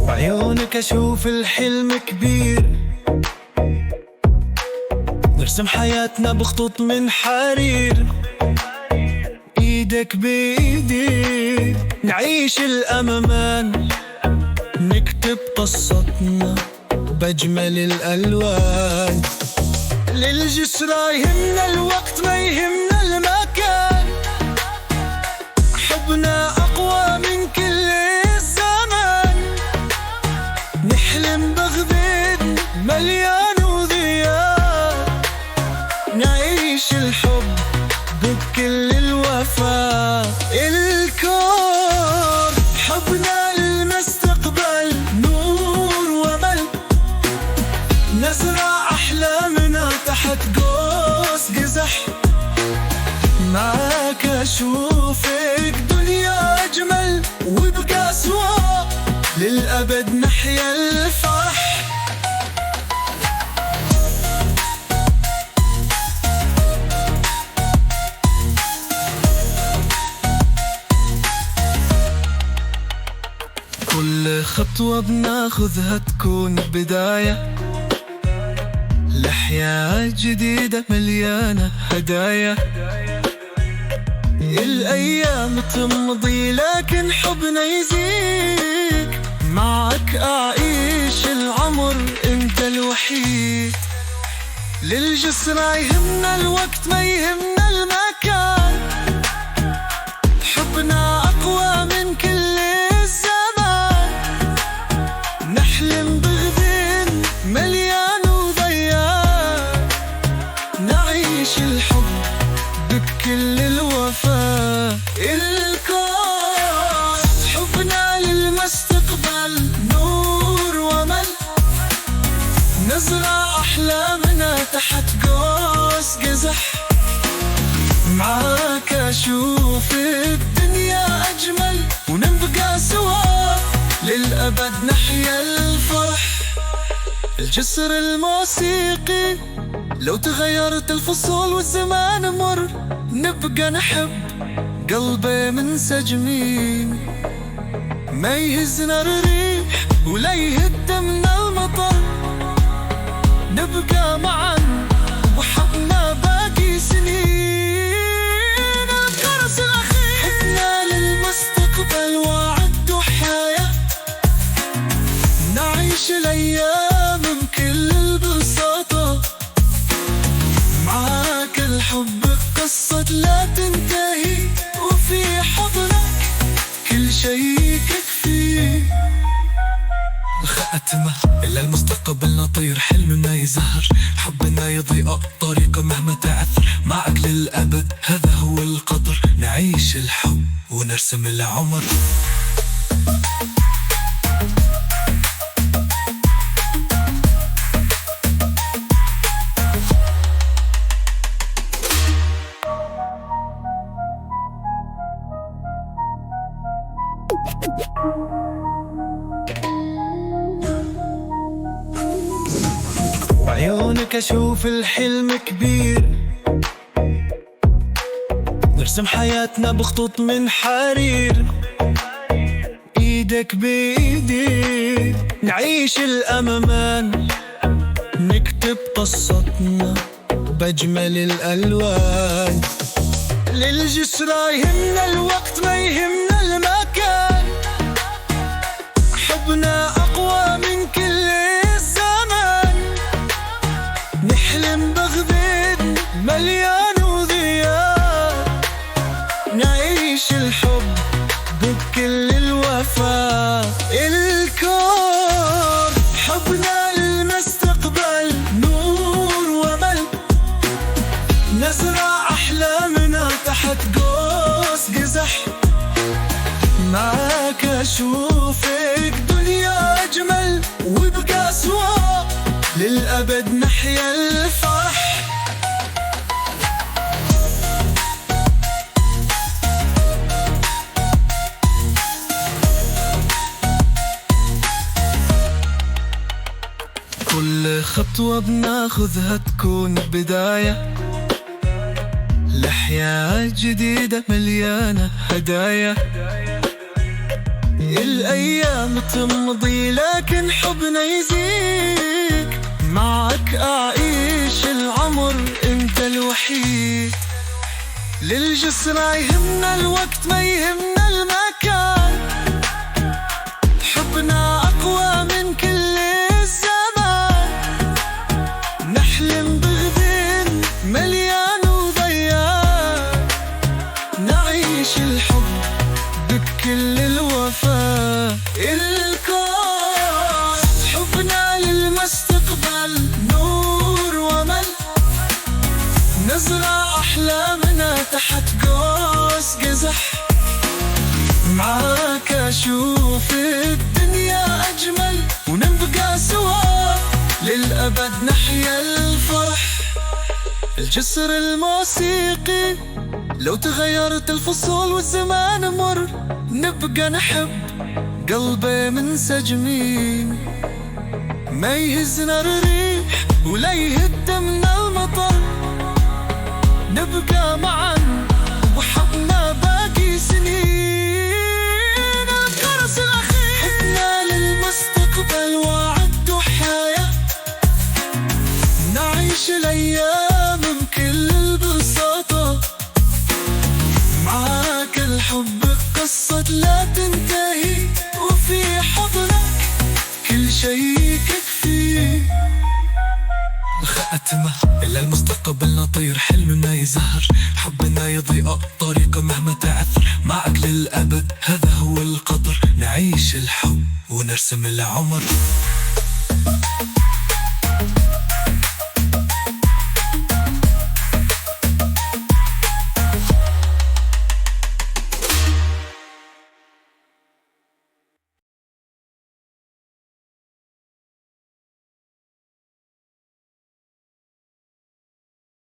بعيونك أشوف الحلم كبير، نرسم حياتنا بخطوط من حرير. إيدك بإيدي نعيش الأمان، نكتب قصتنا بأجمل الألوان. للجسر يهمنا الوقت ما يهمنا المكان، حبنا أقوى من كل الزمان. نحلم بغداد مليان وضياء، نعيش الحب بكل الوفاء. الكون حبنا للمستقبل نور ومل، نزرع أحلامنا تحت قوس قزح. معاك أشوفك دنيا أجمل، وبقى سوا للأبد نحيا الفرح. كل خطوة بناخذها تكون بداية لحياة جديدة مليانة هدايا. الأيام تمضي لكن حبنا يزيد، معك أعيش العمر أنت الوحيد. للجسر يهمنا الوقت ما يهمنا المكان، حبنا أقوى من كل الزمان. نحلم بغداد مليان وضياء، نعيش الحب بكل الوفاء. الكون حبنا للمستقبل نور ومل، نزرع أحلامنا تحت قوس قزح. معاك أشوف الدنيا أجمل، ونبقى سوا للأبد نحيا الفرح. الجسر الموسيقي لو تغيرت الفصول والزمان مر، نبقى نحب قلبي منسجمين. ما يهزنا الريح ولا يهدمنا المطر، نبقى معا وحبنا باقي سنين. الكرس الأخير حبنا للمستقبل وعد حياة، نعيش الأيام بكل البساطة. معاك الحب قصة لا تنتهي، وفي حضنك كل شيء يكفي. الخاتمة إلا المستقبل نطير، حلمنا يزهر، حبنا يضيء الطريق مهما تعثر. معك للأبد هذا هو القدر، نعيش الحب ونرسم العمر. بعيونك أشوف الحلم كبير، نرسم حياتنا بخطوط من حرير. إيدك بإيدي نعيش الأمان، نكتب قصتنا بأجمل الألوان. للجسر يهمنا الوقت ما يهمنا المكان، حبنا أقوى من كل الزمان. نحلم بغداد مليان وضياء، نعيش الحب بكل الوفاء. الكون حبنا للمستقبل نور ومل، نزرع أحلامنا تحت قوس قزح. معاك أشوفك دنيا أجمل، وبقى سوا للأبد نحيا الفرح. كل خطوة بناخذها تكون بداية لحياة جديدة مليانة هدايا. الأيام تمضي لكن حبنا يزيد، معك أعيش العمر أنت الوحيد. للجسر ما يهمنا الوقت ما يهمنا المكان، حبنا أقوى من كل الزمان. نحلم بغد مليان وضيان، نعيش الحب بكل الوفاء. الكون حبنا للمستقبل نور ومل، نزرع أحلامنا تحت قوس قزح. معاك أشوف الدنيا أجمل، ونبقى سوا للأبد نحيا الفرح. الجسر الموسيقي لو تغيرت الفصول والزمان مر، نبقى نحب قلبي منسجمين. ما يهزنا الريح ولا يهدمنا المطر، نبقى معا وحبنا باقي سنين. الكرس الأخير حبنا للمستقبل وعد وحياة، نعيش الأيام بكل البساطة. معاك الحب قصة لا تنتهي، وفي حضنك كل شيء يكفي. الخاتمة إلى المستقبل نطير، حلمنا يزهر، حبنا يضيء الطريق مهما تعثر. معك للأبد هذا هو القدر، نعيش الحب ونرسم العمر.